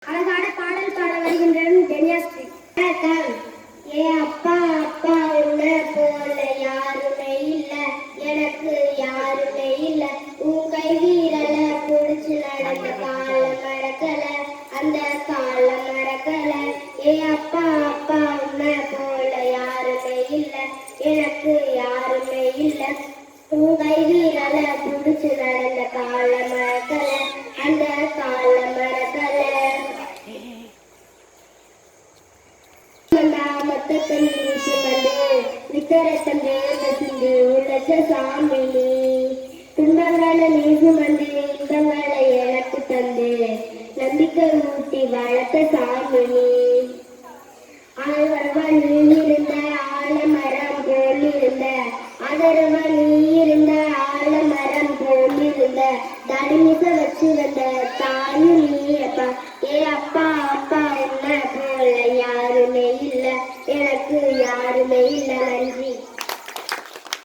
அழகான பாடல் பாட வருகின்றன டென்யாஸ்ரீ. ஏ அப்பா அப்பா உன்னை போல யாருமே இல்ல, எனக்கு யாருமே இல்ல. உன் கை வீரல புடிச்சு நடந்த காலம் மறக்கல, அந்த காலம் மறக்கல. ஏ அப்பா அப்பா உன்னை போல யாருமே இல்ல, எனக்கு யாருமே இல்ல. உன் கை வீரல புடிச்சு நடந்த காலம் மறக்கல, அந்த காலம் மறக்கல. வித்தரத்தந்தே உலக சாமினி துன்பங்களை நீசுமந்து இன்பங்களை எனக்கு தந்து நம்பிக்கை ஊட்டி வளர்த்த சாமினி. ஆழ்வரவ நீ இருந்த ஆலமரம் போலிருந்த, ஆதரவ நீ இருந்த ஆலமரம் போலிருந்த, தடிமிச வச்சு வந்த தாயும் நீயப்பா. ஏ அப்பா அப்பா உன்னை போல யாருமே இல்ல, எனக்கு யாருமே இல்ல.